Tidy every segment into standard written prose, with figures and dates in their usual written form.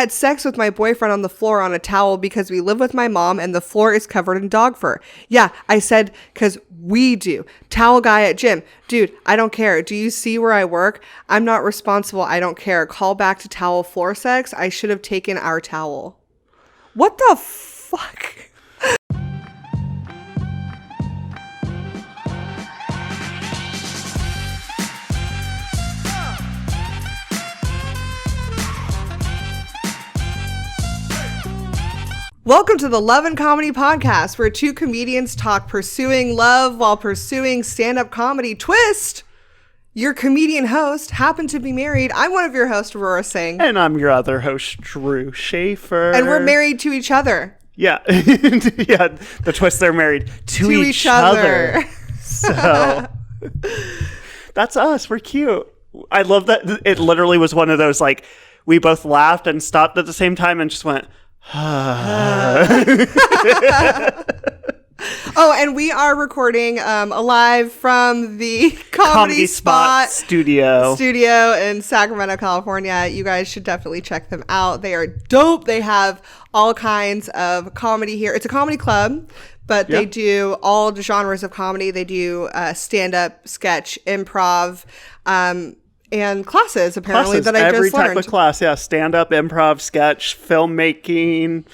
had sex with my boyfriend on the floor on a towel because we live with my mom and the floor is covered in dog fur. Yeah, I said because we do. Towel guy at gym. Dude, I don't care. Do you see where I work? I'm not responsible. I don't care. Call back to towel floor sex. I should have taken our towel. What the fuck? Welcome to the Love and Comedy Podcast, where two comedians talk pursuing love while pursuing stand-up comedy. Twist! Your comedian host happened to be married. I'm one of your hosts, Aurora Singh. And I'm your other host, Drew Shafer. And we're married to each other. Yeah. Yeah, the twist, they're married to each other. So that's us. We're cute. I love that. It literally was one of those, like, we both laughed and stopped at the same time and just went, Oh, and we are recording live from the Comedy Spot studio in Sacramento, California. You guys should definitely check them out. They are dope. They have all kinds of comedy here. It's a comedy club, but they do all the genres of comedy. They do stand-up, sketch, improv, and classes, apparently, that I just learned. Every type of class, yeah. Stand-up, improv, sketch, filmmaking.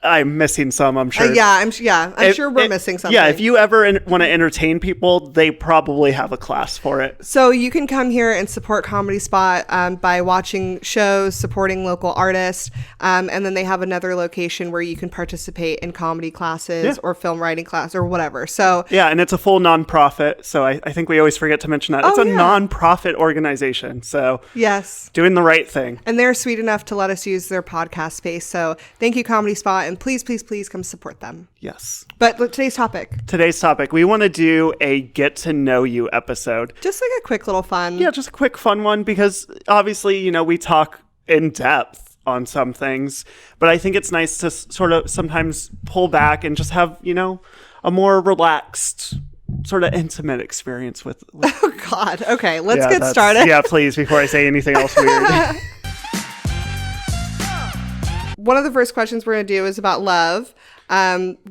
I'm missing some, I'm sure. I'm sure we're missing something. Yeah, if you ever want to entertain people, they probably have a class for it. So you can come here and support Comedy Spot by watching shows, supporting local artists, and then they have another location where you can participate in comedy classes or film writing class or whatever. So yeah, and it's a full nonprofit. So I think we always forget to mention that. It's a nonprofit organization. So yes, doing the right thing. And they're sweet enough to let us use their podcast space. So thank you, Comedy Spot. And please, please, please come support them. Yes. But today's topic, we want to do a get to know you episode. Just like a quick little fun. Yeah, just a quick fun one, because obviously, we talk in depth on some things, but I think it's nice to sort of sometimes pull back and just have, a more relaxed, sort of intimate experience with Oh, God. Okay, let's get started. Yeah, please, before I say anything else weird. One of the first questions we're going to do is about love.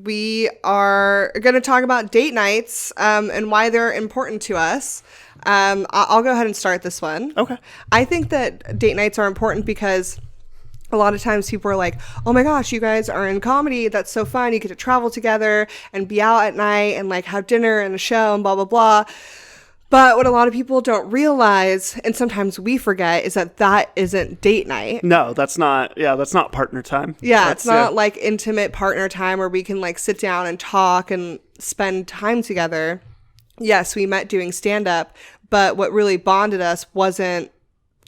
We are going to talk about date nights and why they're important to us. I'll go ahead and start this one. Okay. I think that date nights are important because a lot of times people are like, oh my gosh, you guys are in comedy. That's so fun. You get to travel together and be out at night and like have dinner and a show and blah, blah, blah. But what a lot of people don't realize, and sometimes we forget, is that isn't date night. No, that's not partner time. Yeah, it's not like intimate partner time where we can like sit down and talk and spend time together. Yes, we met doing stand-up, but what really bonded us wasn't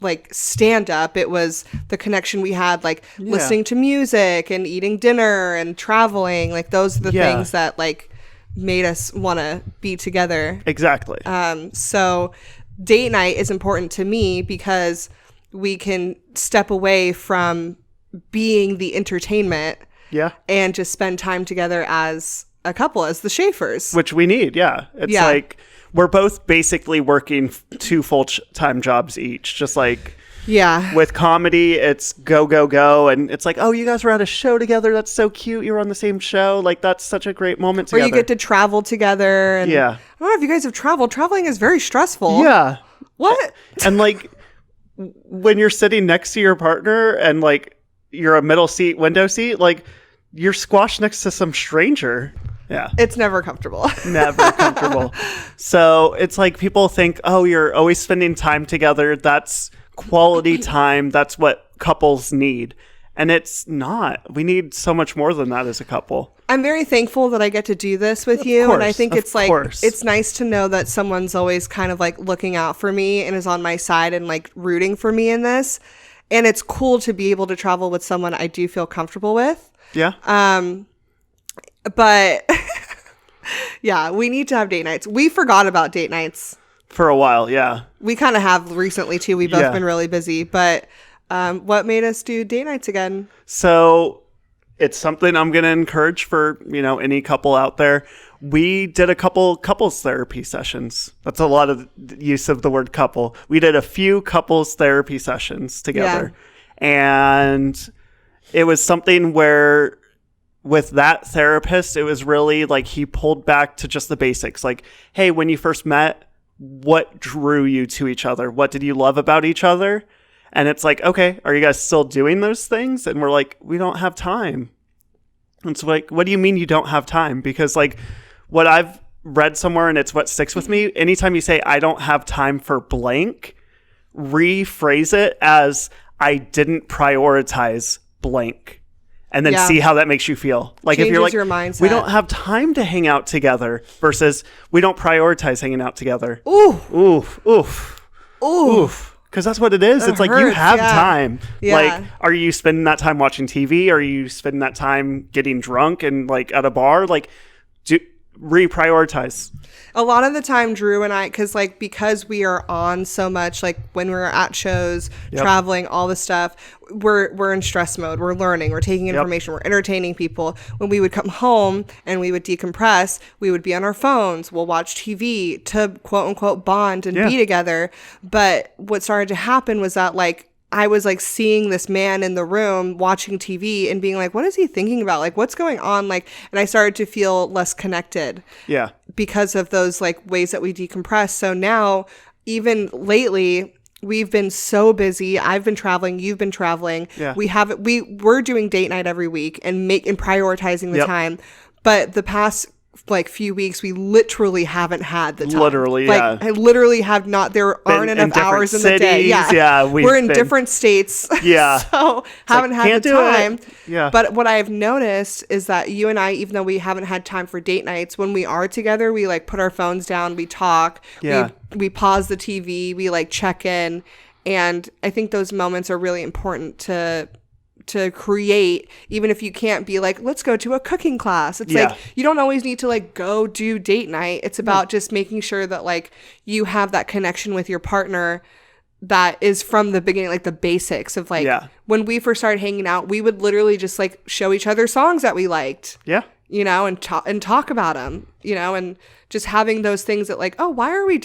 like stand-up. It was the connection we had, like listening to music and eating dinner and traveling. Like those are the things that like made us want to be together. Exactly. So date night is important to me because we can step away from being the entertainment and just spend time together as a couple, as the Shafers. Which we need, It's like we're both basically working 2 full-time jobs each, just like... Yeah. With comedy, it's go, go, go. And it's like, oh, you guys were at a show together. That's so cute. You were on the same show. Like, that's such a great moment together. Or you get to travel together. And I don't know if you guys have traveled. Traveling is very stressful. Yeah. What? And like, when you're sitting next to your partner and like, you're a middle seat, window seat, like, you're squashed next to some stranger. Yeah. It's never comfortable. Never comfortable. So it's like people think, oh, you're always spending time together. That's quality time. That's what couples need. And it's not. We need so much more than that as a couple. I'm very thankful that I get to do this with you. And I think it's like, it's nice to know that someone's always kind of like looking out for me and is on my side and like rooting for me in this. And it's cool to be able to travel with someone I do feel comfortable with. Yeah. But yeah, we need to have date nights. We forgot about date nights. For a while, yeah. We kind of have recently, too. We've both been really busy. But what made us do date nights again? So it's something I'm going to encourage for, any couple out there. We did a couple couples therapy sessions. That's a lot of use of the word couple. We did a few couples therapy sessions together. And it was something where with that therapist, it was really like he pulled back to just the basics. Like, hey, when you first met, what drew you to each other? What did you love about each other? And it's like, okay, are you guys still doing those things? And we're like, we don't have time. And it's like, what do you mean you don't have time? Because like what I've read somewhere, and it's what sticks with me, anytime you say, I don't have time for blank, rephrase it as, I didn't prioritize blank. And then see how that makes you feel. Like Changes if you're like, your mindset. We don't have time to hang out together versus we don't prioritize hanging out together. Ooh. Oof. Oof. Ooh. Oof. Because that's what it is. It's like you have time. Like, are you spending that time watching TV? Are you spending that time getting drunk and like at a bar? Like, reprioritize. A lot of the time, Drew and I, because we are on so much, like when we're at shows, traveling, all this stuff, we're in stress mode. We're learning, we're taking information, we're entertaining people. When we would come home and we would decompress, we would be on our phones. We'll watch TV to quote unquote bond and be together. But what started to happen was that like I was like seeing this man in the room watching TV and being like, what is he thinking about? Like, what's going on? Like, and I started to feel less connected. Yeah. Because of those like ways that we decompress. So now, even lately, we've been so busy. I've been traveling. You've been traveling. Yeah. We're doing date night every week and prioritizing the time. But the past like few weeks, we literally haven't had the time. Literally, like, I literally have not. There aren't enough hours in the day. Yeah, we're in different states. Yeah, so haven't had the time. Yeah, but what I've noticed is that you and I, even though we haven't had time for date nights, when we are together, we like put our phones down, we talk, we pause the TV, we like check in, and I think those moments are really important to create, even if you can't be like, let's go to a cooking class. It's like, you don't always need to like go do date night. It's about just making sure that like you have that connection with your partner that is from the beginning, like the basics of like, when we first started hanging out, we would literally just like show each other songs that we liked. Yeah. You know, and talk about them, you know, and just having those things that like, oh, why are we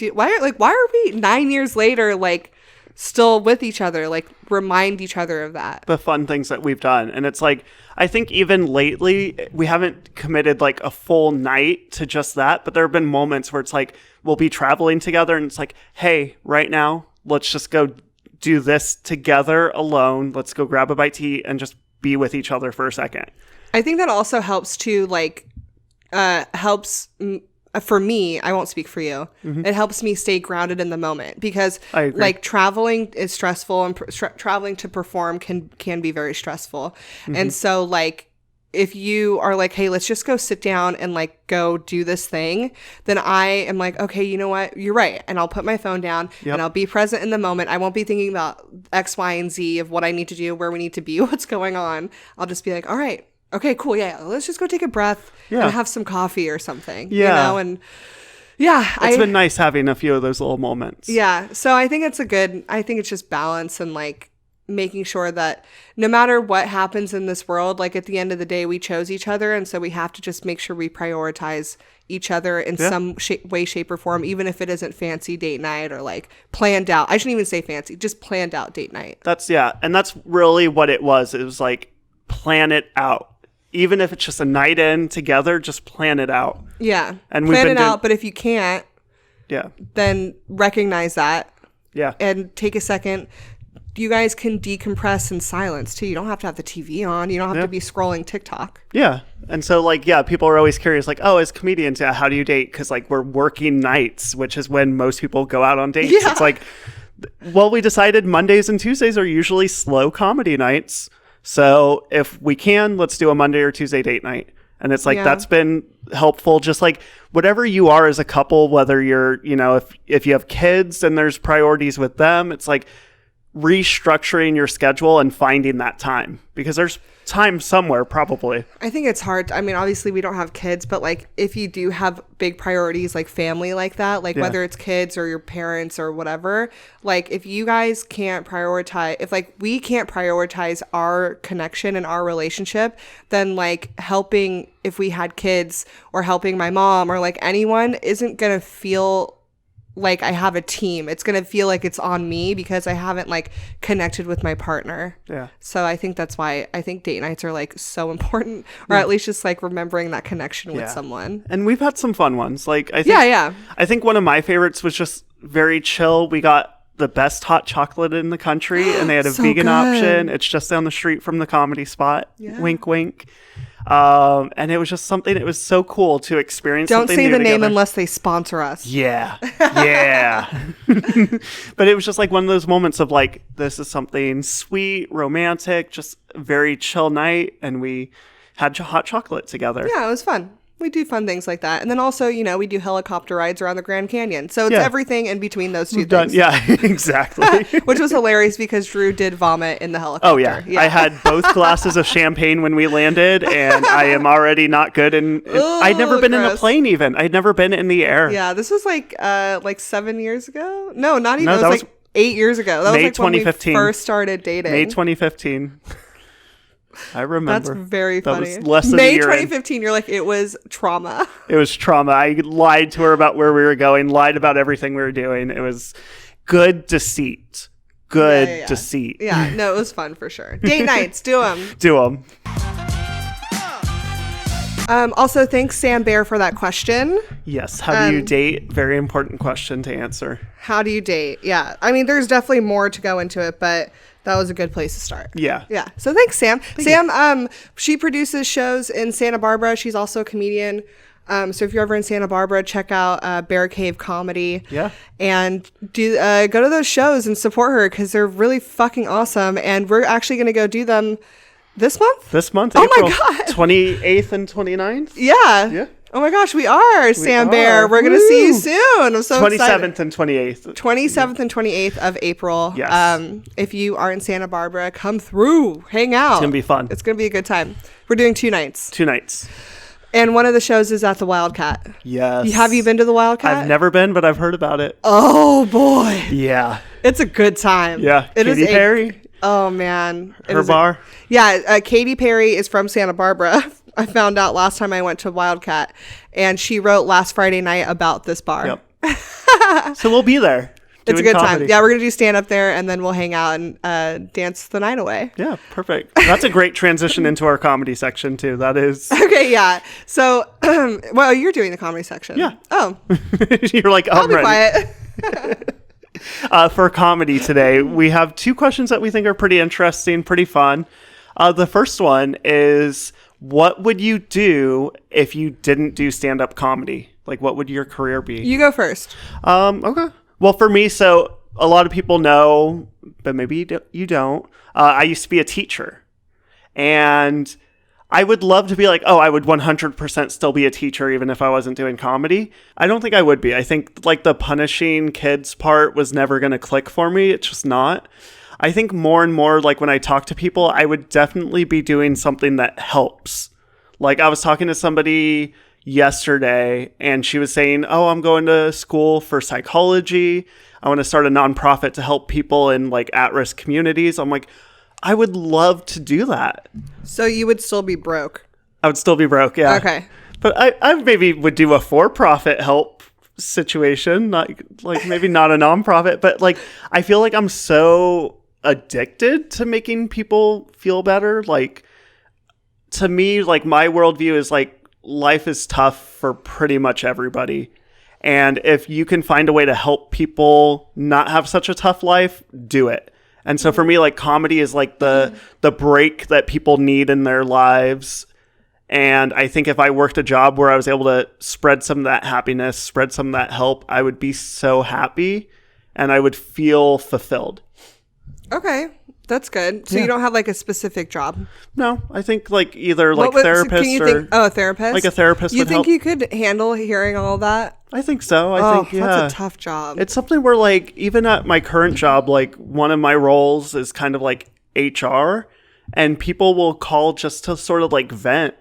9 years later, like, still with each other, like remind each other of that. The fun things that we've done. And it's like, I think even lately, we haven't committed like a full night to just that, but there have been moments where it's like, we'll be traveling together and it's like, hey, right now, let's just go do this together alone. Let's go grab a bite to eat and just be with each other for a second. I think that also helps to like, for me, I won't speak for you. Mm-hmm. It helps me stay grounded in the moment because like traveling is stressful and traveling to perform can be very stressful. Mm-hmm. And so like if you are like, hey, let's just go sit down and like go do this thing, then I am like, okay, you know what? You're right. And I'll put my phone down and I'll be present in the moment. I won't be thinking about X, Y, and Z of what I need to do, where we need to be, what's going on. I'll just be like, all right. Okay, cool. Yeah, let's just go take a breath and have some coffee or something. Yeah, you know, and it's been nice having a few of those little moments. Yeah, so I think it's just balance and like making sure that no matter what happens in this world, like at the end of the day, we chose each other, and so we have to just make sure we prioritize each other in some way, shape, or form, even if it isn't fancy date night or like planned out. I shouldn't even say fancy, just planned out date night. And that's really what it was. It was like plan it out. Even if it's just a night in together, just plan it out. Yeah. And plan it out, but if you can't, then recognize that. Yeah. And take a second. You guys can decompress in silence too. You don't have to have the TV on. You don't have to be scrolling TikTok. Yeah. And so like, people are always curious, like, oh, as comedians, how do you date? Because like we're working nights, which is when most people go out on dates. Yeah. It's like, well, we decided Mondays and Tuesdays are usually slow comedy nights. So if we can, let's do a Monday or Tuesday date night. And it's like, that's been helpful. Just like whatever you are as a couple, whether you're, you know, if you have kids and there's priorities with them, it's like restructuring your schedule and finding that time, because there's time somewhere probably. I think it's hard. I mean, obviously we don't have kids, but like if you do have big priorities like family like that, like whether it's kids or your parents or whatever, like if you guys can't prioritize, if like we can't prioritize our connection and our relationship, then like helping, if we had kids or helping my mom or like anyone isn't gonna feel like I have a team. It's going to feel like it's on me because I haven't like connected with my partner. Yeah. So I think that's why I think date nights are like so important, or at least just like remembering that connection with someone. And we've had some fun ones. Like I think, I think one of my favorites was just very chill. We got the best hot chocolate in the country, and they had a So vegan good. option. It's just down the street from the Comedy Spot. Yeah. Wink, wink. And it was just something. It was so cool to experience. Don't something say new the name together. unless they sponsor us. Yeah, yeah. But it was just like one of those moments of like, this is something sweet, romantic, just a very chill night, and we had hot chocolate together. Yeah, it was fun. We do fun things like that. And then also, you know, we do helicopter rides around the Grand Canyon. So it's everything in between those two things. Yeah, exactly. Which was hilarious because Drew did vomit in the helicopter. Oh, yeah. I had both glasses of champagne when we landed, and I am already not good. I'd never been in a plane even. I'd never been in the air. Yeah, this was like 7 years ago? No, not even. No, it was like 8 years ago. That May was like 2015. when we first started dating. May 2015. I remember. That's very That funny. was less than May a year 2015, you're like, it was trauma. It was trauma. I lied to her about where we were going, lied about everything we were doing. It was good deceit. Good deceit. Yeah, no, it was fun for sure. Date nights, do them. Do them. Also, thanks, Sam Bear, for that question. Yes. How do you date? Very important question to answer. How do you date? Yeah. I mean, there's definitely more to go into it, but that was a good place to start. Yeah. Yeah. So thanks, Sam. Sam, she produces shows in Santa Barbara. She's also a comedian. So if you're ever in Santa Barbara, check out Bear Cave Comedy. Yeah. And go to those shows and support her because they're really fucking awesome. And we're actually going to go do them this month? This month, Oh April my God. 28th and 29th? Yeah. Yeah. Oh my gosh, we are, Sam Bear. are. We're going to see you soon. I'm so 27th excited. and 28th. 27th and 28th of April. Yes. If you are in Santa Barbara, come through, hang out. It's going to be fun. It's going to be a good time. We're doing 2 nights. 2 nights. And one of the shows is at the Wildcat. Yes. Have you been to the Wildcat? I've never been, but I've heard about it. Oh boy. Yeah. It's a good time. Yeah. It is Katy Perry. Oh man. Her bar. Katy Perry is from Santa Barbara. I found out last time I went to Wildcat, and she wrote last Friday night about this bar. Yep. So we'll be there. It's a good comedy. time. Yeah, we're going to do stand up there, and then we'll hang out and dance the night away. Yeah, perfect. That's a great transition into our comedy section, too. That is. Okay, yeah. So, well, you're doing the comedy section. Yeah. Oh. You're like, I'll be ready. quiet. For comedy today, we have 2 questions that we think are pretty interesting, pretty fun. The first one is, what would you do if you didn't do stand-up comedy? Like, what would your career be? You go first. Okay. Well, for me, so a lot of people know, but maybe you don't. I used to be a teacher. And I would love to be like, oh, I would 100% still be a teacher even if I wasn't doing comedy. I don't think I would be. I think like the punishing kids part was never going to click for me. It's just not. I think more and more, like when I talk to people, I would definitely be doing something that helps. Like I was talking to somebody yesterday and she was saying, oh, I'm going to school for psychology. I want to start a nonprofit to help people in like at-risk communities. I'm like, I would love to do that. So you would still be broke. I would still be broke, yeah. Okay. But I maybe would do a for-profit help situation, not like maybe not a nonprofit, but like I feel like I'm so addicted to making people feel better. Like to me, like my worldview is like life is tough for pretty much everybody. And if you can find a way to help people not have such a tough life, do it. And so for me, like comedy is like the break that people need in their lives. And I think if I worked a job where I was able to spread some of that happiness, spread some of that help, I would be so happy and I would feel fulfilled. Okay. That's good. So you don't have like a specific job? No, I think like either like therapist a therapist? Like a therapist you would think help. you could handle hearing all that? I think so. I think, yeah. That's a tough job. It's something where like, even at my current job, like one of my roles is kind of like HR and people will call just to sort of like vent.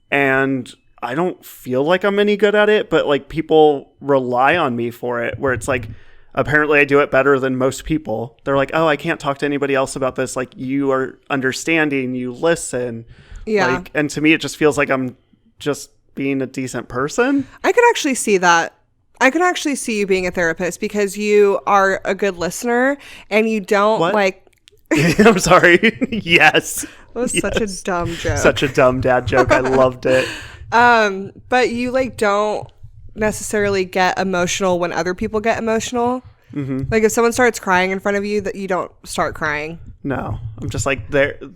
And I don't feel like I'm any good at it, but like people rely on me for it where it's like, apparently I do it better than most people. They're like, oh, I can't talk to anybody else about this. Like you are understanding, you listen. Yeah. And to me, it just feels like I'm just being a decent person. I could actually see that I could actually see you being a therapist because you are a good listener and you don't like. I'm sorry. Yes. That was such a dumb joke. Such a dumb dad joke. I loved it. But you like don't necessarily get emotional when other people get emotional. Mm-hmm. Like if someone starts crying in front of you, that you don't start crying. No, I'm just like there.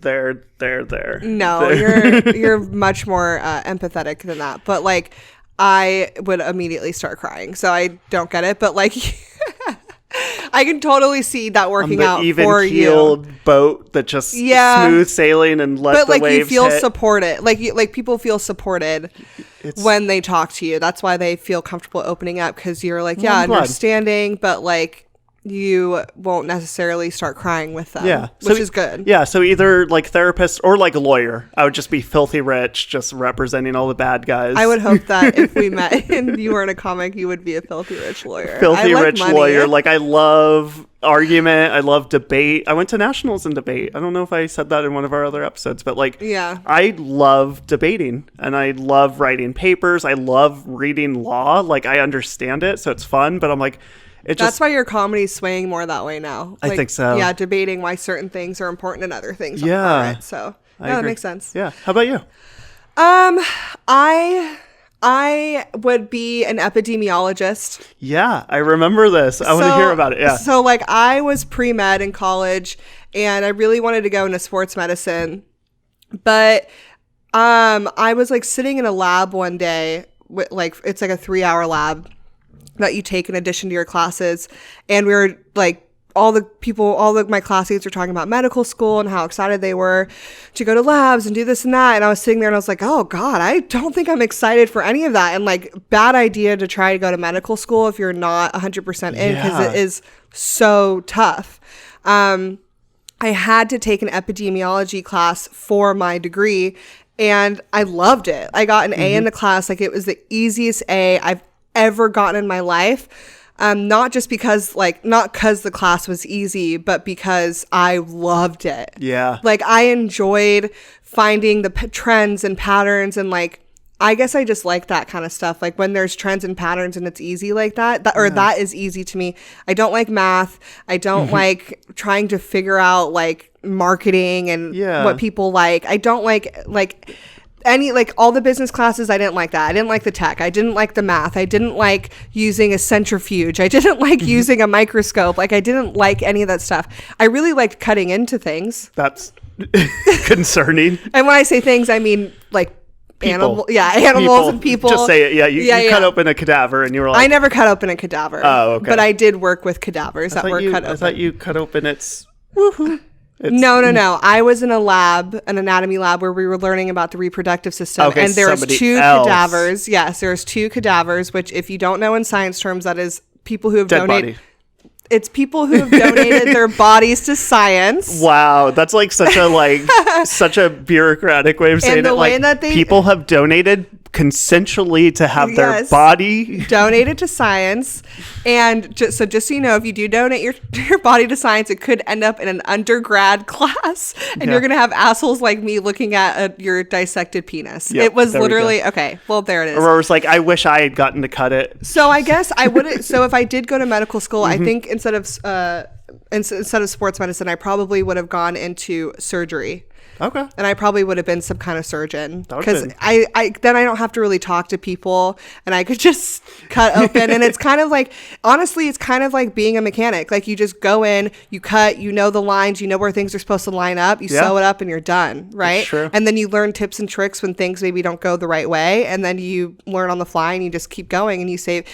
No, you're much more empathetic than that. But like, I would immediately start crying, so I don't get it. But like, I can totally see that working out for you. Even-keeled boat that just smooth sailing and let the waves hit. But like you feel supported, like people feel supported when they talk to you. That's why they feel comfortable opening up because you're like, understanding, but like. You won't necessarily start crying with them, which is good. Yeah, so either like therapist or like a lawyer. I would just be filthy rich, just representing all the bad guys. I would hope that if we met and you weren't a comic, you would be a filthy rich lawyer. Filthy rich lawyer. Like I love argument. I love debate. I went to nationals in debate. I don't know if I said that in one of our other episodes, but like, I love debating and I love writing papers. I love reading law. Like I understand it, so it's fun. But I'm like. That's why your comedy's swaying more that way now. Like, I think so. Yeah, debating why certain things are important and other things aren't. So that makes sense. Yeah. How about you? I would be an epidemiologist. Yeah, I remember this. I want to hear about it. Yeah. So like I was pre-med in college and I really wanted to go into sports medicine. But I was like sitting in a lab one day with like it's like a 3-hour lab that you take in addition to your classes. And we were like, my classmates were talking about medical school and how excited they were to go to labs and do this and that. And I was sitting there and I was like, oh God, I don't think I'm excited for any of that. And like bad idea to try to go to medical school if you're not 100% in because it is so tough. I had to take an epidemiology class for my degree and I loved it. I got an A in the class. Like it was the easiest A I've ever gotten in my life. Not because the class was easy, but because I loved it. Yeah. Like I enjoyed finding the trends and patterns and like, I guess I just like that kind of stuff. Like when there's trends and patterns and it's easy like that that is easy to me. I don't like math. I don't like trying to figure out like marketing and what people like. I don't like any like all the business classes. I didn't like that. I didn't like the tech. I didn't like the math. I didn't like using a centrifuge. I didn't like using a microscope. Like I didn't like any of that stuff. I really liked cutting into things. That's concerning. And when I say things, I mean like animals and people. Just say it. Yeah, you cut open a cadaver and you were like, I never cut open a cadaver. Oh, okay. But I did work with cadavers that were cut open. I thought you cut open its woohoo. No. I was in an anatomy lab where we were learning about the reproductive system. Okay, and there was 2 cadavers. Yes, there's 2 cadavers, which if you don't know in science terms, that is people who have donated. Body. It's people who have donated their bodies to science. Wow, that's like such a bureaucratic way of saying it. Like people have donated consensually to have their body donated to science. And just so you know, if you do donate your body to science, it could end up in an undergrad class and you're going to have assholes like me looking at your dissected penis. It was literally, okay, well, there it is. Aurora's like, I wish I had gotten to cut it. So I guess I wouldn't. So if I did go to medical school, I think instead of sports medicine, I probably would have gone into surgery. Okay. And I probably would have been some kind of surgeon because I then I don't have to really talk to people and I could just cut open. And it's kind of like, honestly, it's kind of like being a mechanic. Like you just go in, you cut, you know the lines, you know where things are supposed to line up, you sew it up and you're done, right? True. And then you learn tips and tricks when things maybe don't go the right way. And then you learn on the fly and you just keep going and you save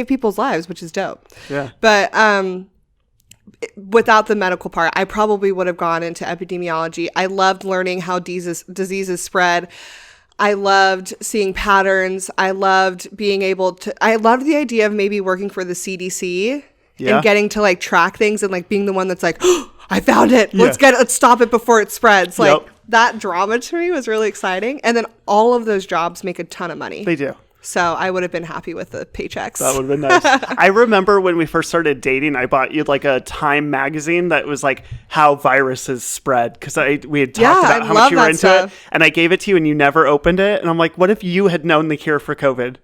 people's lives, which is dope. Yeah. But, without the medical part, I probably would have gone into epidemiology. I loved learning how diseases spread. I loved seeing patterns. I loved I loved the idea of maybe working for the CDC and getting to like track things and like being the one that's like, oh, I found it. Let's stop it before it spreads. Like that drama to me was really exciting. And then all of those jobs make a ton of money. They do. So I would have been happy with the paychecks. That would have been nice. I remember when we first started dating, I bought you like a Time magazine that was like how viruses spread. Because we had talked about how much you were into it. And I gave it to you and you never opened it. And I'm like, what if you had known the cure for COVID?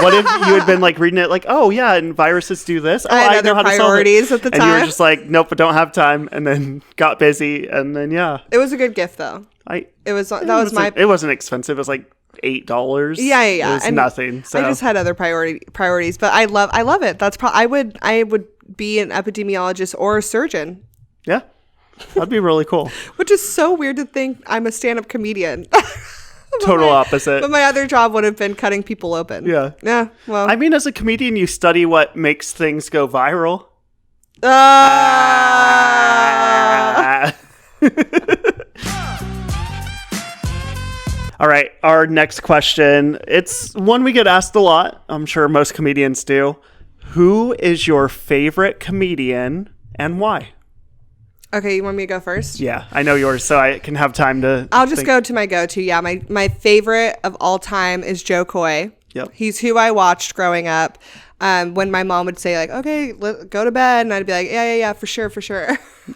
What if you had been like reading it like, oh yeah, and viruses do this. Oh, I had know other how to solve it. priorities at the And you were time. just like, nope, I don't have time, and then got busy, and then yeah. It was a good gift though. It was my. It wasn't expensive. It was like $8. Yeah. It was And nothing. So I just had other priorities, but I love it. That's I would be an epidemiologist or a surgeon. yeah, that'd be really cool. Which is so weird to think I'm a stand-up comedian. Total opposite. But my other job would have been cutting people open. Yeah. Yeah. Well. I mean, as a comedian, you study what makes things go viral. All right, our next question. It's one we get asked a lot. I'm sure most comedians do. Who is your favorite comedian and why? Okay, you want me to go first? Yeah, I know yours, so I can have time to I'll just go to my go-to. Yeah, my favorite of all time is Joe Coy. Yep. He's who I watched growing up. When my mom would say like, okay, go to bed. And I'd be like, yeah, for sure.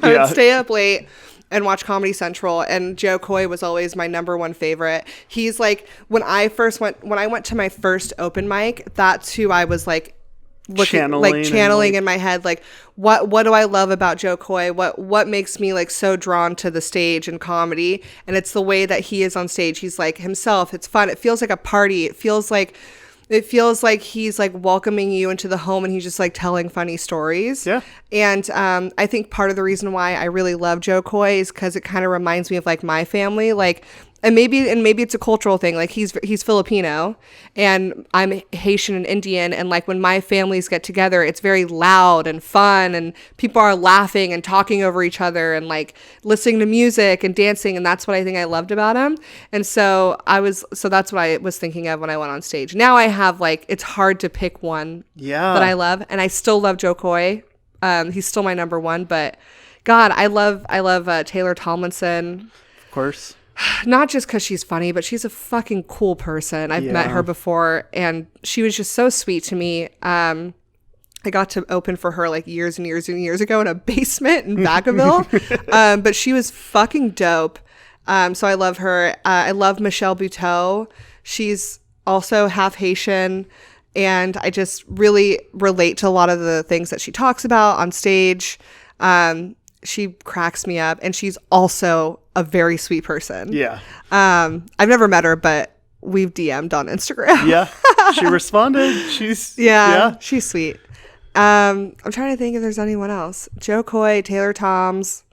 I would stay up late and watch Comedy Central, and Joe Coy was always my number one favorite. He's like, when I went to my first open mic, that's who I was like channeling in my head, like what do I love about Joe Coy? What makes me like so drawn to the stage and comedy? And it's the way that he is on stage. He's like himself. It's fun. It feels like a party. It feels like he's like welcoming you into the home, and he's just like telling funny stories. Yeah. And I think part of the reason why I really love Joe Coy is because it kind of reminds me of like my family, like. And maybe it's a cultural thing. Like he's Filipino and I'm Haitian and Indian. And like when my families get together, it's very loud and fun, and people are laughing and talking over each other and like listening to music and dancing. And that's what I think I loved about him. And so that's what I was thinking of when I went on stage. Now I have like, it's hard to pick one that I love. And I still love Joe Coy. He's still my number one, but God, I love Taylor Tomlinson. Of course. Not just because she's funny, but she's a fucking cool person. I've met her before, and she was just so sweet to me. I got to open for her like years and years and years ago in a basement in Vacaville. But she was fucking dope. So I love her. I love Michelle Buteau. She's also half Haitian, and I just really relate to a lot of the things that she talks about on stage. She cracks me up, and she's also a very sweet person. Yeah. I've never met her, but we've DM'd on Instagram. Yeah. She responded. She's she's sweet. I'm trying to think if there's anyone else. Joe Coy, Taylor Toms,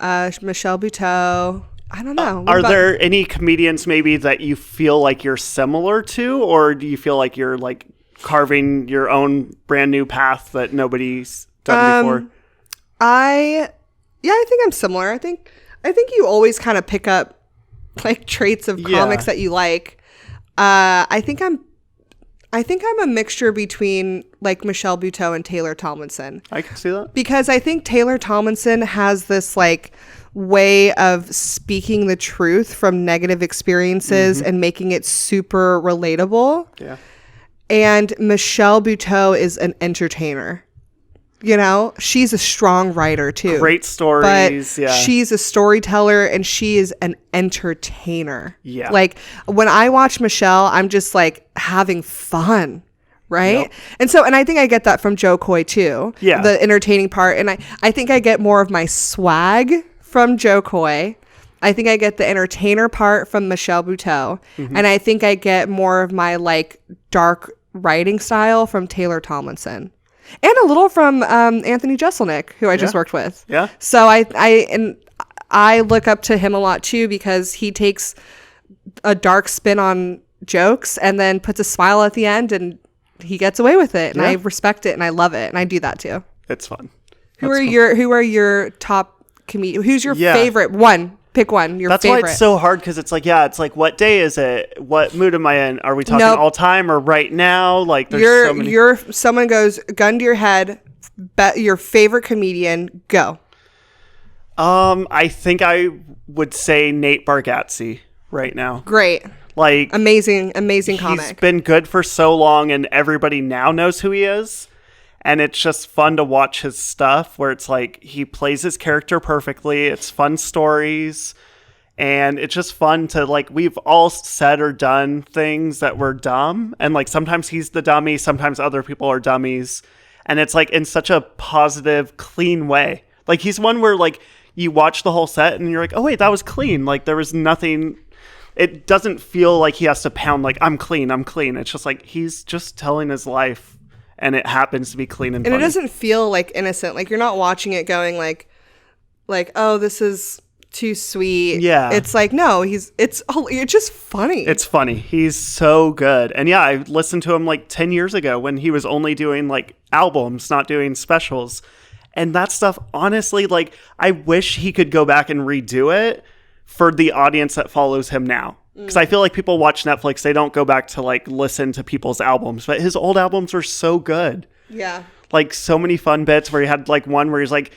Michelle Buteau. I don't know. Are there any comedians maybe that you feel like you're similar to, or do you feel like you're like carving your own brand new path that nobody's done before? I think I'm similar. I think you always kind of pick up like traits of comics that you like. I think I'm a mixture between like Michelle Buteau and Taylor Tomlinson. I can see that. Because I think Taylor Tomlinson has this like way of speaking the truth from negative experiences and making it super relatable. Yeah. And Michelle Buteau is an entertainer. You know, she's a strong writer too. Great stories. But she's a storyteller, and she is an entertainer. Yeah. Like when I watch Michelle, I'm just like having fun. Right. Yep. And I think I get that from Joe Coy too. Yeah. The entertaining part. And I think I get more of my swag from Joe Coy. I think I get the entertainer part from Michelle Buteau. And I think I get more of my like dark writing style from Taylor Tomlinson. And a little from Anthony Jeselnik, who I just worked with. Yeah. So I look up to him a lot too, because he takes a dark spin on jokes and then puts a smile at the end, and he gets away with it. And I respect it, and I love it, and I do that too. It's fun. Who are your top comedian? Who's your favorite one? Pick one. Your favorite. Why it's so hard, because it's like what day is it? What mood am I in? Are we talking all time or right now? Like there's so many. Someone goes, gun to your head, bet your favorite comedian, go. I think I would say Nate Bargatze right now. Great. Like amazing comic. He's been good for so long, and everybody now knows who he is. And it's just fun to watch his stuff, where it's like he plays his character perfectly. It's fun stories. And it's just fun to, like, we've all said or done things that were dumb. And, like, sometimes he's the dummy, sometimes other people are dummies. And it's, like, in such a positive, clean way. Like, he's one where, like, you watch the whole set and you're like, oh, wait, that was clean. Like, there was nothing. It doesn't feel like he has to pound, like, I'm clean. It's just, like, he's just telling his life. And it happens to be clean and funny. And it doesn't feel, like, innocent. Like, you're not watching it going, like, oh, this is too sweet. Yeah. It's like, no, it's just funny. It's funny. He's so good. And yeah, I listened to him like 10 years ago when he was only doing like albums, not doing specials. And that stuff, honestly, like, I wish he could go back and redo it for the audience that follows him now. Because I feel like people watch Netflix, they don't go back to like listen to people's albums. But his old albums were so good. Yeah. Like, so many fun bits where he had like one where he's like,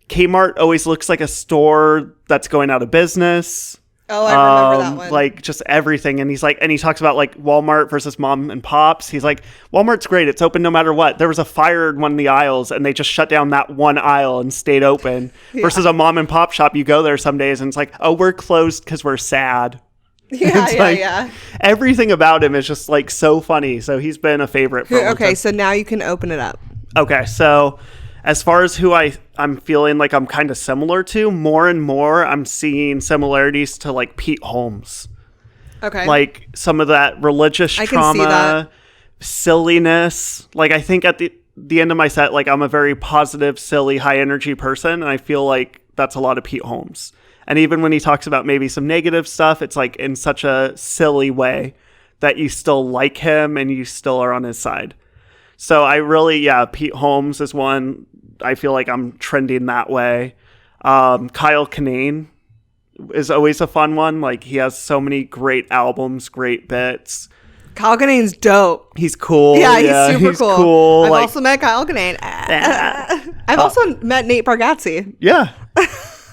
Kmart always looks like a store that's going out of business. Oh, I remember that one. Like, just everything. And he's like, and he talks about like Walmart versus mom and pops. He's like, Walmart's great. It's open no matter what. There was a fire in one of the aisles and they just shut down that one aisle and stayed open. Yeah. Versus a mom and pop shop, you go there some days and it's like, oh, we're closed because we're sad. Yeah. Everything about him is just like so funny. So he's been a favorite for a long time. So now you can open it up. Okay, so as far as who I'm feeling like I'm kind of similar to, more and more I'm seeing similarities to like Pete Holmes. Okay. Like some of that religious trauma, silliness. Like, I think at the end of my set, like, I'm a very positive, silly, high energy person. And I feel like that's a lot of Pete Holmes. And even when he talks about maybe some negative stuff, it's like in such a silly way that you still like him and you still are on his side. So I really, Pete Holmes is one. I feel like I'm trending that way. Kyle Kinane is always a fun one. Like, he has so many great albums, great bits. Kyle Kinane's dope. He's cool. Yeah, he's super cool. I've like, also met Kyle Kinane. I've also met Nate Bargatze. Yeah.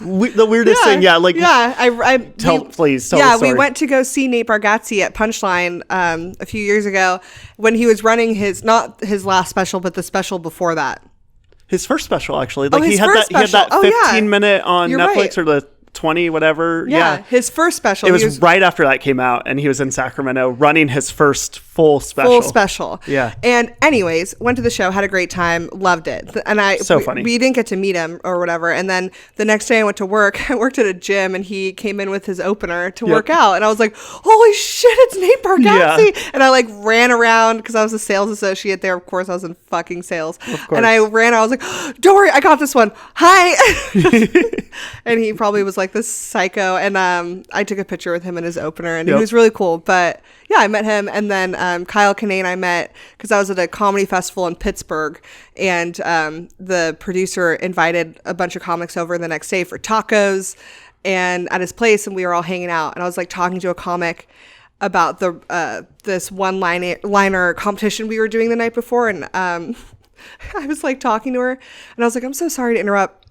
The weirdest thing, please tell the story. We went to go see Nate Bargatze at Punchline a few years ago when he was running not his last special, but the special before that. His first special, actually. Like, he had special. that 15-minute on You're Netflix, right. or the 20 whatever. Yeah, his first special. It was right after that came out, and he was in Sacramento running his first full special. Yeah. And anyways, went to the show, had a great time, loved it. And funny. We didn't get to meet him or whatever. And then the next day I went to work. I worked at a gym, and he came in with his opener to work out. And I was like, holy shit, it's Nate Bargatze. Yeah. And I like ran around because I was a sales associate there. Of course, I was in fucking sales. Of course. And I was like, don't worry, I got this one. Hi. And he probably was like this psycho. And I took a picture with him in his opener, and he was really cool. But yeah, I met him. And then Kyle Kinane I met because I was at a comedy festival in Pittsburgh, and the producer invited a bunch of comics over the next day for tacos and at his place, and we were all hanging out. And I was like talking to a comic about this one-liner competition we were doing the night before, and I was like talking to her, and I was like, I'm so sorry to interrupt.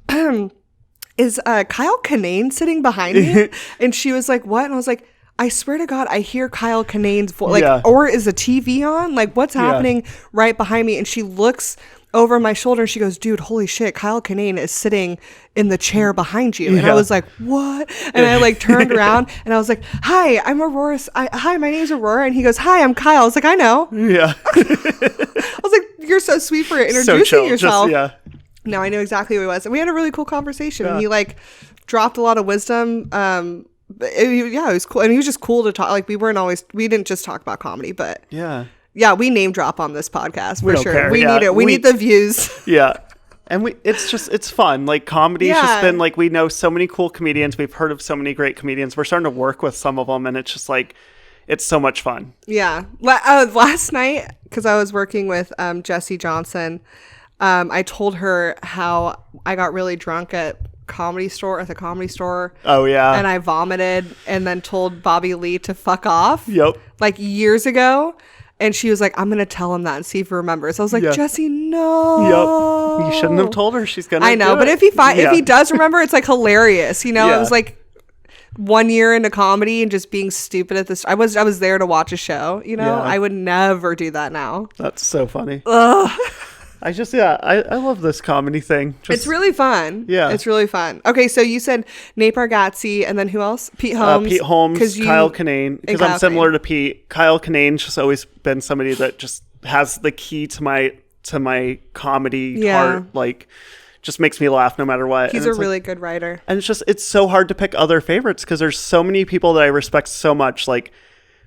Is Kyle Kinane sitting behind me? And she was like, what? And I was like, I swear to God, I hear Kyle Kinane's voice. Like, or is the TV on? Like, what's happening right behind me? And she looks over my shoulder and she goes, dude, holy shit, Kyle Kinane is sitting in the chair behind you. And I was like, what? And I like turned around and I was like, hi, I'm Aurora. Hi, my name's Aurora. And he goes, hi, I'm Kyle. I was like, I know. Yeah. I was like, you're so sweet for introducing yourself. No, I knew exactly who he was. And we had a really cool conversation. And he like dropped a lot of wisdom. It was cool. And he was just cool to talk. Like, we didn't just talk about comedy, but yeah, we name drop on this podcast for sure. Care. We need it. We need the views. Yeah. And it's fun. Like, comedy's just been like, we know so many cool comedians. We've heard of so many great comedians. We're starting to work with some of them, and it's just like, it's so much fun. Yeah. Last night, because I was working with Jessie Johnson, I told her how I got really drunk at the comedy store. Oh yeah. And I vomited and then told Bobby Lee to fuck off. Yep. Like years ago. And she was like, I'm going to tell him that and see if he remembers. I was like, Jessie, no. Yep. You shouldn't have told her. She's going to I know. But if he does remember, it's like hilarious. You know, it was like 1 year into comedy and just being stupid at this. I was there to watch a show, you know. I would never do that now. That's so funny. Ugh. I love this comedy thing. It's really fun. Yeah. It's really fun. Okay, so you said Nate Bargatze, and then who else? Pete Holmes. Pete Holmes, Kyle Kinane. Because I'm similar to Pete. Kyle Kinane's just always been somebody that just has the key to my comedy heart. Like, just makes me laugh no matter what. He's a really good writer. And it's so hard to pick other favorites because there's so many people that I respect so much, like,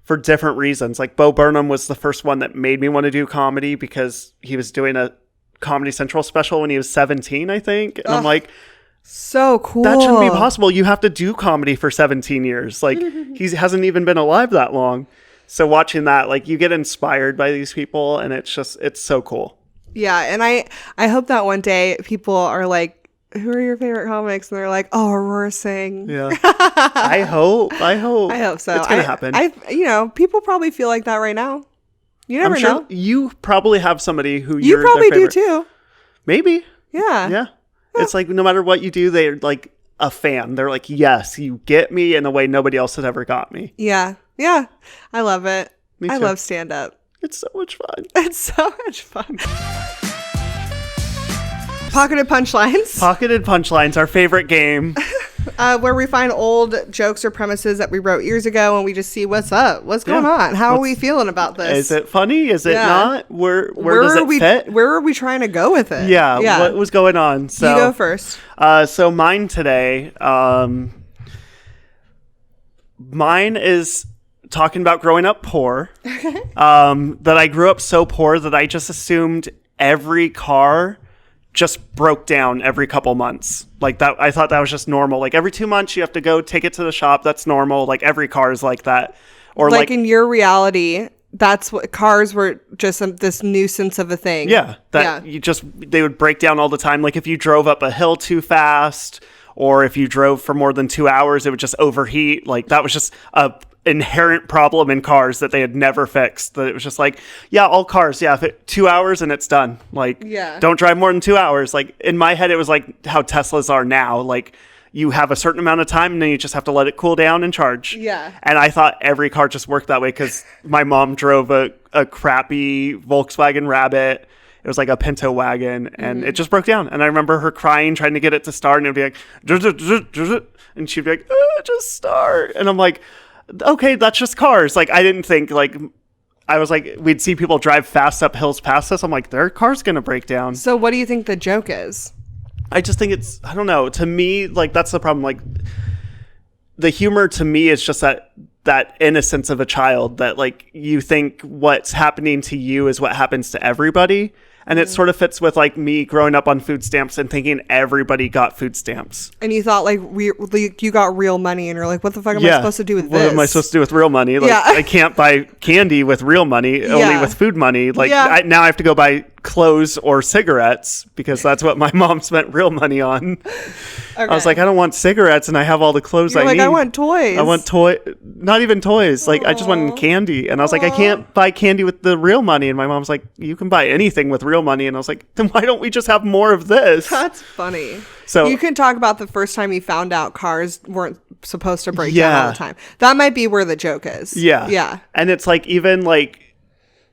for different reasons. Like, Bo Burnham was the first one that made me want to do comedy because he was doing a Comedy Central special when he was 17, I think. And I'm like, so cool. That shouldn't be possible. You have to do comedy for 17 years. Like, he hasn't even been alive that long. So watching that, like, you get inspired by these people, and it's so cool. Yeah, and I hope that one day people are like, who are your favorite comics? And they're like, oh, Aurora Singh. Yeah. I hope so. It's going to happen. People probably feel like that right now. You never know. You probably have somebody who you probably do too. Maybe. Yeah. It's like no matter what you do, they're like a fan. They're like, yes, you get me in a way nobody else has ever got me. Yeah. I love it. I love stand-up. It's so much fun. It's so much fun. Pocketed Punchlines. Pocketed Punchlines, our favorite game. Where we find old jokes or premises that we wrote years ago and we just see what's up. What's going on? How are we feeling about this? Is it funny? Is it not? Where does it fit? Where are we trying to go with it? Yeah. What was going on? So, you go first. So mine today, mine is talking about growing up poor. That I grew up so poor that I just assumed every car just broke down every couple months. Like that, I thought that was just normal. Like every 2 months you have to go take it to the shop. That's normal. Like every car is like that. Or like in your reality, that's what cars were, just this nuisance of a thing. Yeah. They would break down all the time. Like if you drove up a hill too fast, or if you drove for more than 2 hours, it would just overheat. Like that was just a inherent problem in cars that they had never fixed. That it was just like, all cars, if it 2 hours and it's done. Like, don't drive more than 2 hours. Like in my head, it was like how Teslas are now. Like you have a certain amount of time and then you just have to let it cool down and charge. Yeah. And I thought every car just worked that way because my mom drove a crappy Volkswagen Rabbit. It was like a Pinto wagon, and it just broke down. And I remember her crying, trying to get it to start, and it'd be like, and she'd be like, just start. And I'm like, okay, that's just cars. Like, I didn't think, like, I was like, we'd see people drive fast up hills past us. I'm like, their car's going to break down. So what do you think the joke is? I just think I don't know. To me, like, that's the problem. Like, the humor to me is just that innocence of a child that, like, you think what's happening to you is what happens to everybody. And it sort of fits with like me growing up on food stamps and thinking everybody got food stamps. And you thought like you got real money, and you're like, what the fuck am I supposed to do with this? What am I supposed to do with real money? Like, I can't buy candy with real money, only with food money. Like now I have to go buy clothes or cigarettes because that's what my mom spent real money on. Okay. I was like, I don't want cigarettes, and I have all the clothes I need. I want toys. I want not even toys. Like I just want candy, and I was like, I can't buy candy with the real money. And my mom's like, you can buy anything with real money. And I was like, then why don't we just have more of this? That's funny. So you can talk about the first time you found out cars weren't supposed to break down all the time. That might be where the joke is. Yeah. And it's like, even like,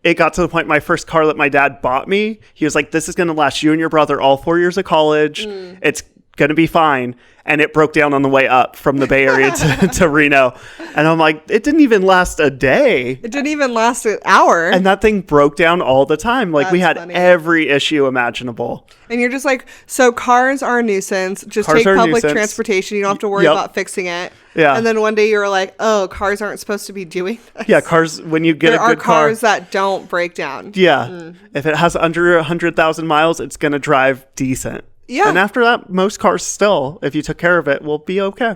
it got to the point, my first car that my dad bought me, he was like, this is going to last you and your brother all 4 years of college. It's going to be fine. And it broke down on the way up from the Bay Area to Reno. And I'm like, it didn't even last a day. It didn't even last an hour. And that thing broke down all the time. Like, we had every issue imaginable. And you're just like, so cars are a nuisance. Just take public transportation. You don't have to worry about fixing it. Yeah. And then one day you were like, oh, cars aren't supposed to be doing this. Yeah, cars, when you get a good car. There are cars that don't break down. Yeah. If it has under 100,000 miles, it's going to drive decent. Yeah. And after that, most cars still, if you took care of it, will be okay.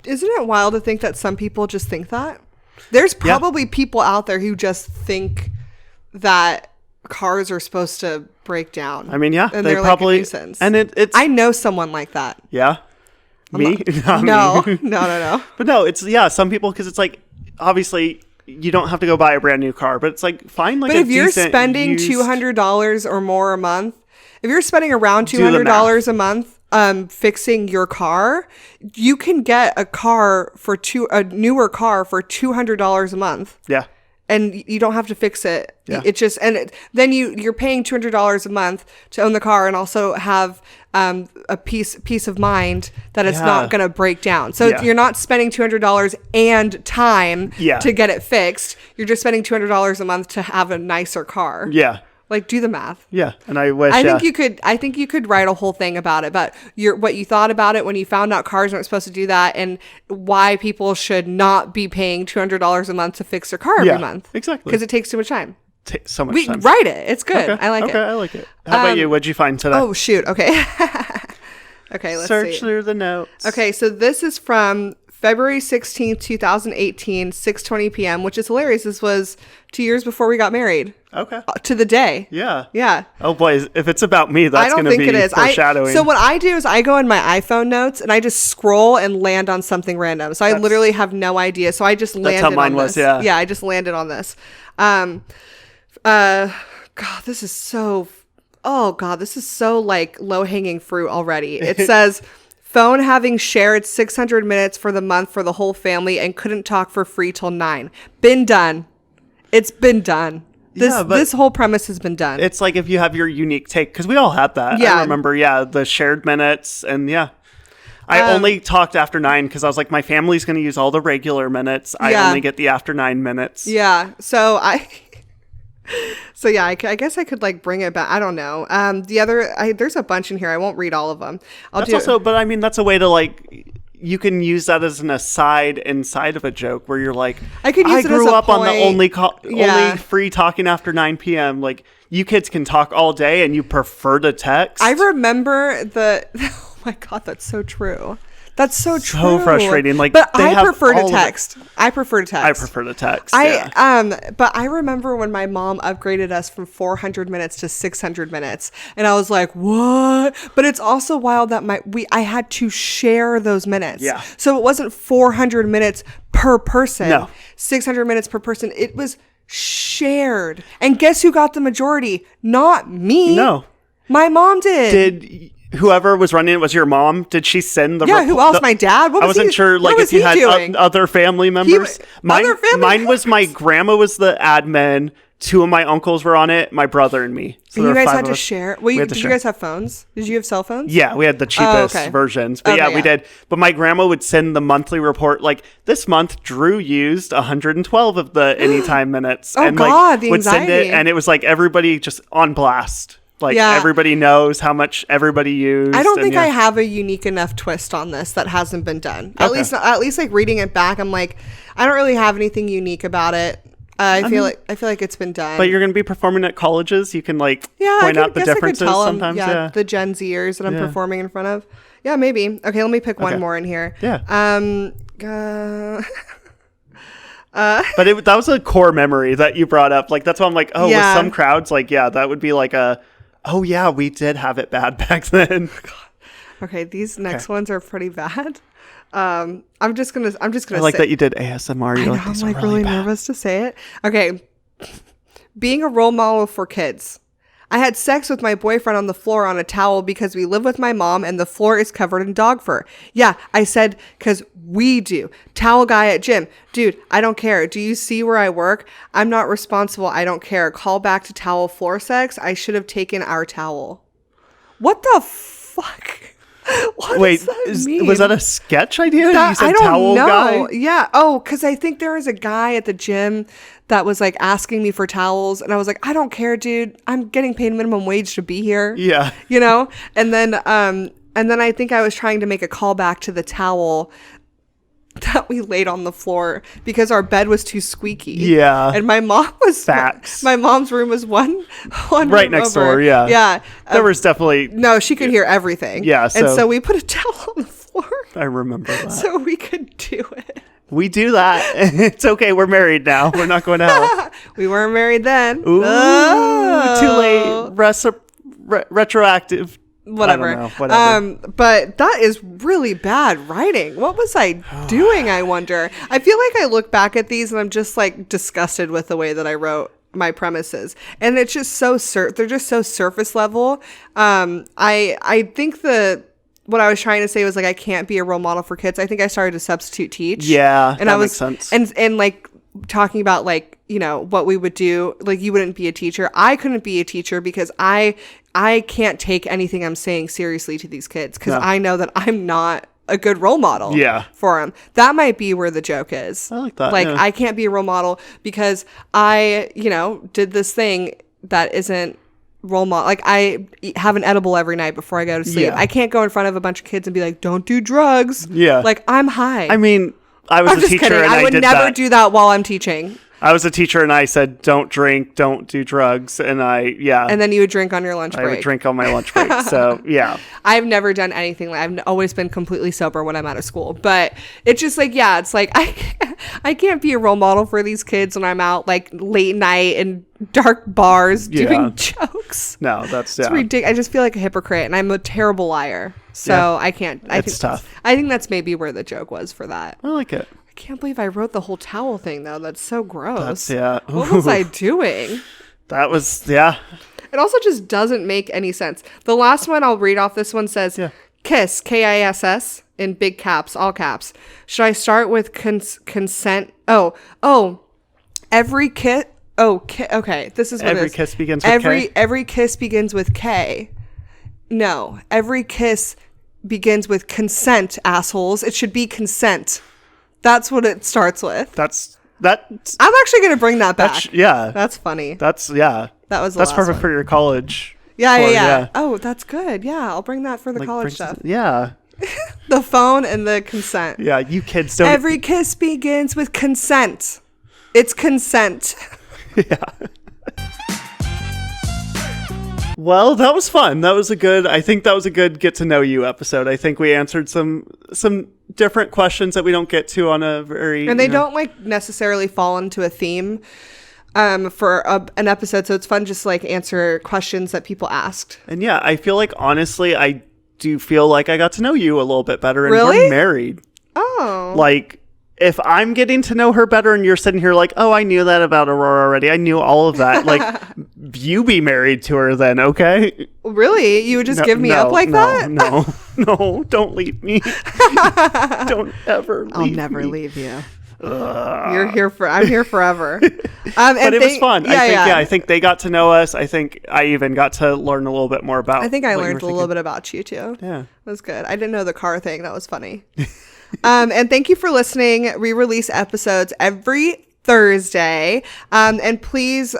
Isn't it wild to think that some people just think that? There's probably people out there who just think that cars are supposed to break down. I mean, and they probably like a nuisance. And it's I know someone like that. Yeah. Me? No. But no, it's some people, because it's like, obviously you don't have to go buy a brand new car, but it's like, find like but a if you're decent spending $200 or more a month, if you're spending around $200 a month fixing your car, you can get a newer car for $200 a month. Yeah. and you don't have to fix it. Yeah. It just, then you're paying $200 a month to own the car and also have a peace of mind that it's not going to break down. So you're not spending $200 and time to get it fixed. You're just spending $200 a month to have a nicer car. Yeah. Like, do the math. Yeah, and I wish. I think you could write a whole thing about it, but what you thought about it when you found out cars weren't supposed to do that, and why people should not be paying $200 a month to fix their car every month. Exactly. Because it takes too much time. So much time. Write it. It's good. Okay. I like it. Okay, I like it. How about you? What'd you find today? Oh shoot. Okay. Okay. Let's search see. through the notes. Okay, so this is from February 16th, 2018, 6:20 p.m., which is hilarious. This was 2 years before we got married. Okay. To the day. Yeah. Yeah. Oh boy, if it's about me, that's going to be foreshadowing. So what I do is I go in my iPhone notes and I just scroll and land on something random. So I literally have no idea. So I just landed on this. That's how mine was, yeah. Yeah, I just landed on this. God, this is so... Oh, God, this is so, like, low-hanging fruit already. It says... Phone having shared 600 minutes for the month for the whole family and couldn't talk for free till 9. Been done. It's been done. This whole premise has been done. It's like if you have your unique take, because we all had that. Yeah. I remember, the shared minutes, and I only talked after 9 because I was like, my family's going to use all the regular minutes. I only get the after 9 minutes. Yeah. So I guess I could like bring it back. I don't know. There's a bunch in here. I won't read all of them. But I mean, that's a way to like, you can use that as an aside inside of a joke where you're like, I grew up on the only free talking after 9 p.m. Like, you kids can talk all day and you prefer to text. I remember oh my God, that's so true. That's so true. So frustrating. Like, but I prefer to text. I prefer to text. But I remember when my mom upgraded us from 400 minutes to 600 minutes, and I was like, "What?" But it's also wild that I had to share those minutes. Yeah. So it wasn't 400 minutes per person. No. 600 minutes per person. It was shared. And guess who got the majority? Not me. No. My mom did. Whoever was running it was your mom? Did she send the... Yeah, who else? My dad? I wasn't sure like if you had other family members. Mine was my grandma was the admin. 2 of my uncles were on it. My brother and me. So and you guys had to share? Well, did you guys have phones? Did you have cell phones? Yeah, we had the cheapest versions. But we did. But my grandma would send the monthly report. Like, this month, Drew used 112 of the anytime minutes. Oh, and, God, the would anxiety. send it, and it was like everybody just on blast. Like, everybody knows how much everybody used. I don't think I have a unique enough twist on this that hasn't been done. At least like reading it back, I'm like, I don't really have anything unique about it. I feel like it's been done. But you're going to be performing at colleges. You can point out the differences sometimes. The Gen Zers that I'm performing in front of. Yeah, maybe. Okay, let me pick one more in here. Yeah. But that was a core memory that you brought up. Like, that's why I'm like, with some crowds, like, that would be like we did have it bad back then. Okay, these next ones are pretty bad. I'm just gonna. I like that you did ASMR. I'm like really nervous to say it. Okay, being a role model for kids. I had sex with my boyfriend on the floor on a towel because we live with my mom and the floor is covered in dog fur. Yeah, I said because we do. Towel guy at gym. Dude, I don't care. Do you see where I work? I'm not responsible. I don't care. Call back to towel floor sex. I should have taken our towel. What the fuck? Wait, was that a sketch idea? You said I don't towel know. Guy? Yeah. Oh, because I think there was a guy at the gym that was like asking me for towels, and I was like, I don't care, dude. I'm getting paid minimum wage to be here. Yeah. You know? And then I think I was trying to make a callback to the towel that we laid on the floor because our bed was too squeaky. Yeah. And my mom was... Facts. My mom's room was one right next over. door, yeah. Yeah. There was definitely... No, she could hear everything. Yeah, And so we put a towel on the floor. I remember that. So we could do it. We do that. It's okay. We're married now. We're not going to hell. We weren't married then. Ooh, too late. Retroactive. Whatever. But that is really bad writing. What was I doing, I wonder? I feel like I look back at these and I'm just like disgusted with the way that I wrote my premises. And it's just so they're just so surface level. I think what I was trying to say was like I can't be a role model for kids. I think I started to substitute teach. Yeah, and that makes sense. And like talking about like you know, what we would do. Like, you wouldn't be a teacher. I couldn't be a teacher because I can't take anything I'm saying seriously to these kids because I know that I'm not a good role model for them. That might be where the joke is. I like that. Like, I can't be a role model because I, you know, did this thing that isn't role model. Like, I have an edible every night before I go to sleep. I can't go in front of a bunch of kids and be like, don't do drugs. Like, I'm high. I mean, I was a teacher kidding. and I would did never that. do that while I'm teaching. I was a teacher and I said, don't drink, don't do drugs. And And then you would drink on your lunch break. I would drink on my lunch break. So, yeah. I've never done anything like I've always been completely sober when I'm out of school. But it's just like, it's like I can't be a role model for these kids when I'm out like late night in dark bars doing jokes. No, that's it's ridiculous. I just feel like a hypocrite and I'm a terrible liar. So I can't. It's tough. I think that's maybe where the joke was for that. I like it. I can't believe I wrote the whole towel thing, though. That's so gross. What was I doing? That was, It also just doesn't make any sense. The last one I'll read off, this one says, KISS, K-I-S-S, in big caps, all caps. Should I start with consent? Every kiss. Okay. This is what every it is. kiss begins with K? Every kiss begins with K. No, every kiss begins with consent, assholes. It should be consent. That's what it starts with. I'm actually going to bring that back. That's funny. That's That's perfect for your college. Yeah. Oh, that's good. Yeah, I'll bring that for the college stuff. Yeah. The phone and the consent. Yeah, you kids don't. Every kiss begins with consent. It's consent. Yeah. Well, that was fun. I think that was a good get to know you episode. I think we answered some different questions that we don't get to on a very... And they don't like necessarily fall into a theme for an episode. So it's fun just like answer questions that people asked. And yeah, I feel like honestly, I do feel like I got to know you a little bit better and Really? we're married. Oh. Like, if I'm getting to know her better and you're sitting here like, oh, I knew that about Aurora already. I knew all of that. Like, you be married to her then, okay? Really? You would just give me up like that? No, don't leave me. Don't ever leave me. I'll never leave you. I'm here forever. But it was fun. I think they got to know us. I think I even got to learn a little bit more about. I think I learned a little bit about you too. Yeah, it was good. I didn't know the car thing. That was funny. And thank you for listening. We release episodes every Thursday. And please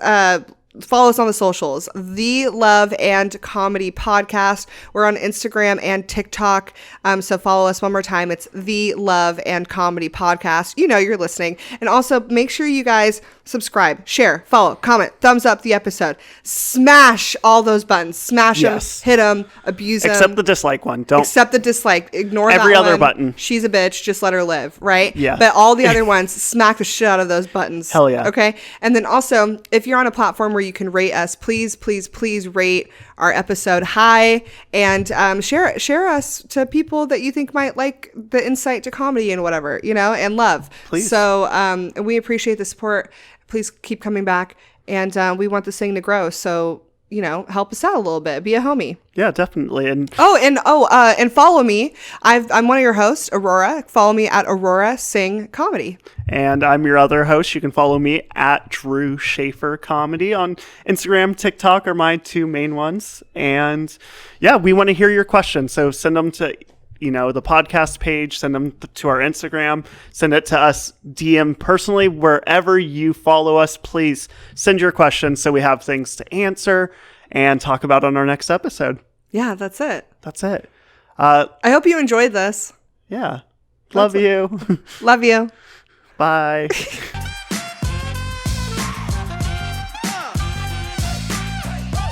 follow us on the socials, The Love and Comedy Podcast. We're on Instagram and TikTok. So follow us one more time. It's The Love and Comedy Podcast. You know you're listening. And also make sure you guys subscribe, share, follow, comment, thumbs up the episode. Smash all those buttons. Smash them, hit them, abuse them. Except the dislike one. Don't. Except the dislike. Ignore every that other one. button. She's a bitch. Just let her live, right? Yeah. But all the other ones, smack the shit out of those buttons. Hell yeah. Okay? And then also, if you're on a platform where you can rate us, please rate our episode high and share us to people that you think might like the insight to comedy and whatever, and love. Please. So we appreciate the support. Please keep coming back. And we want this thing to grow. So, help us out a little bit. Be a homie. Yeah, definitely. And follow me. I'm one of your hosts, Aurora. Follow me at Aurora Singh Comedy. And I'm your other host. You can follow me at Drew Shafer Comedy on Instagram, TikTok are my two main ones. And yeah, we want to hear your questions. So send them to the podcast page, send them to our Instagram, send it to us DM personally, wherever you follow us. Please send your questions so we have things to answer and talk about on our next episode. Yeah, that's it. I hope you enjoyed this. Yeah. Love you. Love you. Bye.